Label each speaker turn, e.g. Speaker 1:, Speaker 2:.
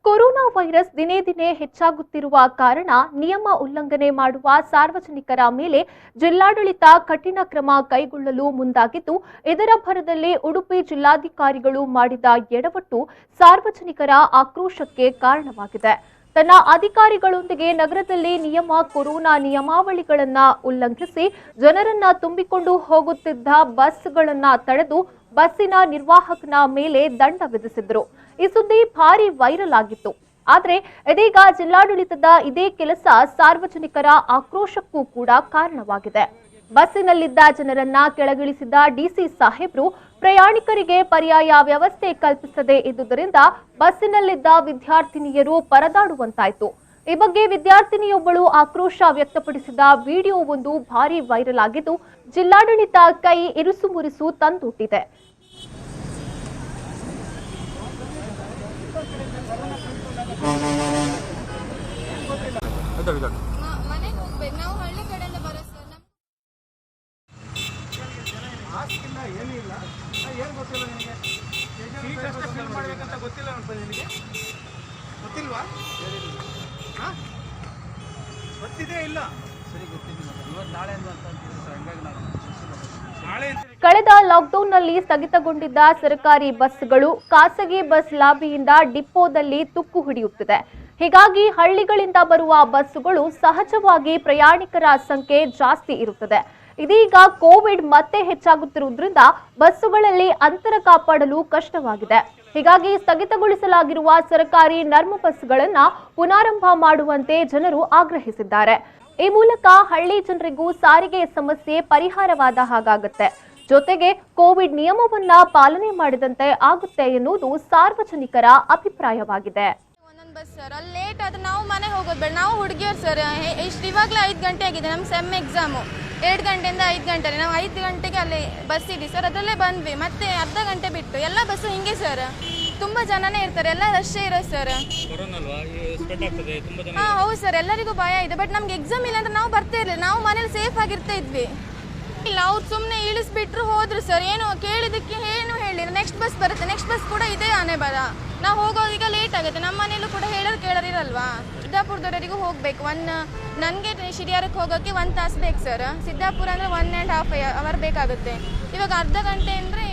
Speaker 1: Corona virus ದಿನೇ ದಿನೇ ಹೆಚ್ಚಾಗುತ್ತಿರುವ ಕಾರಣ ನಿಯಮ ಉಲ್ಲಂಘನೆ ಮಾಡುವ ಸಾರ್ವಜನಿಕರ ಮೇಲೆ ಜಿಲ್ಲಾಡಳಿತ ಕಠಿಣ ಕ್ರಮ ಕೈಗೊಳ್ಳಲು ಮುಂದಾಗಿದ್ದು, ಇದರ ಭರದಲ್ಲಿ ಉಡುಪಿ ಜಿಲ್ಲಾಧಿಕಾರಿಗಳು ಮಾಡಿದ ಎಡವಟ್ಟು ಸಾರ್ವಜನಿಕರ ಆಕ್ರೋಶಕ್ಕೆ ಕಾರಣವಾಗಿದೆ. ತನ್ನ ಅಧಿಕಾರಿಗಳೊಂದಿಗೆ ನಗರದಲ್ಲಿ ಕೊರೋನಾ ನಿಯಮಾವಳಿಗಳನ್ನು ಉಲ್ಲಂಘಿಸಿ ಜನರನ್ನ ತುಂಬಿಕೊಂಡು ಹೋಗುತ್ತಿದ್ದ ಬಸ್ಗಳನ್ನು ತಡೆದು ಬಸ್ಸಿನ ನಿರ್ವಾಹಕನ ಮೇಲೆ ದಂಡ ವಿಧಿಸಿದ್ರು. ಈ ಸುದ್ದಿ ಭಾರಿ ವೈರಲ್ ಆಗಿತ್ತು. ಆದರೆ ಇದೀಗ ಜಿಲ್ಲಾಡಳಿತದ ಇದೇ ಕೆಲಸ ಸಾರ್ವಜನಿಕರ ಆಕ್ರೋಶಕ್ಕೂ ಕೂಡ ಕಾರಣವಾಗಿದೆ. ಬಸ್ಸಿನಲ್ಲಿದ್ದ ಜನರನ್ನ ಕೆಳಗಿಳಿಸಿದ ಡಿಸಿ ಸಾಹೇಬ್ರು ಪ್ರಯಾಣಿಕರಿಗೆ ಪರ್ಯಾಯ ವ್ಯವಸ್ಥೆ ಕಲ್ಪಿಸದೇ ಇದ್ದುದರಿಂದ ಬಸ್ಸಿನಲ್ಲಿದ್ದ ವಿದ್ಯಾರ್ಥಿನಿಯರು ಪರದಾಡುವಂತಾಯಿತು. ಈ ಬಗ್ಗೆ ವಿದ್ಯಾರ್ಥಿನಿಯೊಬ್ಬಳು ಆಕ್ರೋಶ ವ್ಯಕ್ತಪಡಿಸಿದ ವಿಡಿಯೋವೊಂದು ಭಾರಿ ವೈರಲ್ ಆಗಿದ್ದು, ಜಿಲ್ಲಾಡಳಿತ ಕೈ ಇರುಸು ಮುರುಸು ತಂದೊಡ್ಡಿದೆ. ಕಳೆದ ಲಾಕ್ಡೌನ್ನಲ್ಲಿ ಸ್ಥಗಿತಗೊಂಡಿದ್ದ ಸರ್ಕಾರಿ ಬಸ್ಗಳು ಖಾಸಗಿ ಬಸ್ ಲಾಬಿಯಿಂದ ಡಿಪೋದಲ್ಲಿ ತುಕ್ಕು ಹಿಡಿಯುತ್ತಿದೆ. ಹೀಗಾಗಿ ಹಳ್ಳಿಗಳಿಂದ ಬರುವ ಬಸ್ಸುಗಳು ಸಹಜವಾಗಿ ಪ್ರಯಾಣಿಕರ ಸಂಖ್ಯೆ ಜಾಸ್ತಿ ಇರುತ್ತದೆ. ಇದೀಗ ಕೋವಿಡ್ ಮತ್ತೆ ಹೆಚ್ಚಾಗುತ್ತಿರುವುದರಿಂದ ಬಸ್ಸುಗಳಲ್ಲಿ ಅಂತರ ಕಾಪಾಡಲು ಕಷ್ಟವಾಗಿದೆ. ಹೀಗಾಗಿ ಸ್ಥಗಿತಗೊಳಿಸಲಾಗಿರುವ ಸರ್ಕಾರಿ ನರ್ಮ ಬಸ್ಗಳನ್ನು ಪುನಾರಂಭ ಮಾಡುವಂತೆ ಜನರು ಆಗ್ರಹಿಸಿದ್ದಾರೆ. ಈ ಮೂಲಕ ಹಳ್ಳಿ ಜನರಿಗೂ ಸಾರಿಗೆ ಸಮಸ್ಯೆ ಪರಿಹಾರವಾದ ಹಾಗಾಗುತ್ತೆ. ಜೊತೆಗೆ ಕೋವಿಡ್ ನಿಯಮವನ್ನ ಪಾಲನೆ ಮಾಡಿದಂತೆ ಆಗುತ್ತೆ ಎನ್ನುವುದು ಸಾರ್ವಜನಿಕರ ಅಭಿಪ್ರಾಯವಾಗಿದೆ.
Speaker 2: ಬಸ್ ಸರ್ ಅಲ್ಲಿ ಲೇಟ್ ಆದ್ರೆ ನಾವು ಮನೆಗೆ ಹೋಗೋದು ಬೇಡ. ನಾವು ಹುಡುಗಿಯರು ಸರ್ ಇಷ್ಟು ಇವಾಗಲೇ 5 ಗಂಟೆ ಆಗಿದೆ. ನಮ್ಮ ಸೆಮ್ ಎಕ್ಸಾಮು 2 ಗಂಟೆಯಿಂದ 5 ಗಂಟೆ. ನಾವು 5 ಗಂಟೆಗೆ ಅಲ್ಲಿ ಬಸ್ ಇದೆ ಸರ್, ಅದರಲ್ಲೇ ಬಂದ್ವಿ. ಮತ್ತೆ ಅರ್ಧ ಗಂಟೆ ಬಿಟ್ಟು ಎಲ್ಲ ಬಸ್ಸು ಹಿಂಗೆ ಸರ್, ತುಂಬ ಜನನೇ ಇರ್ತಾರೆ, ಎಲ್ಲ ರಶ್ಶೇ ಇರೋ ಸರ್. ಹಾಂ ಹೌದು ಸರ್, ಎಲ್ಲರಿಗೂ ಭಯ ಇದೆ. ಬಟ್ ನಮ್ಗೆ ಎಕ್ಸಾಮ್ ಇಲ್ಲ ಅಂದ್ರೆ ನಾವು ಬರ್ತಾ ಇರಲಿಲ್ಲ. ನಾವು ಮನೇಲಿ ಸೇಫ್ ಆಗಿರ್ತಾ ಇದ್ವಿ. ಇಲ್ಲ ಅವ್ರು ಸುಮ್ಮನೆ ಇಳಿಸ್ಬಿಟ್ರು ಹೋದ್ರು ಸರ್. ಏನು ಕೇಳಿದಕ್ಕೆ ಏನು ಹೇಳಿಲ್ಲ. ನೆಕ್ಸ್ಟ್ ಬಸ್ ಬರುತ್ತೆ, ನೆಕ್ಸ್ಟ್ ಬಸ್ ಕೂಡ ಇದೇ ಆನೆ ಬರ. ನಾವು ಹೋಗೋದೀಗ ಲೇಟ್ ಆಗುತ್ತೆ. ನಮ್ಮ ಮನೇಲೂ ಕೂಡ ಕೇಳೋರಿರಲ್ವಾ. ಸಿದ್ದಾಪುರದವರೆಗೂ ಹೋಗ್ಬೇಕು. ನನಗೆ ಶಿರಿಯಾರಕ್ಕೆ ಹೋಗೋಕ್ಕೆ 1 ತಾಸು ಬೇಕು ಸರ್. ಸಿದ್ದಾಪುರ ಅಂದರೆ 1.5 ಅವರ್ ಬೇಕಾಗುತ್ತೆ. ಇವಾಗ ಅರ್ಧ ಗಂಟೆ ಅಂದರೆ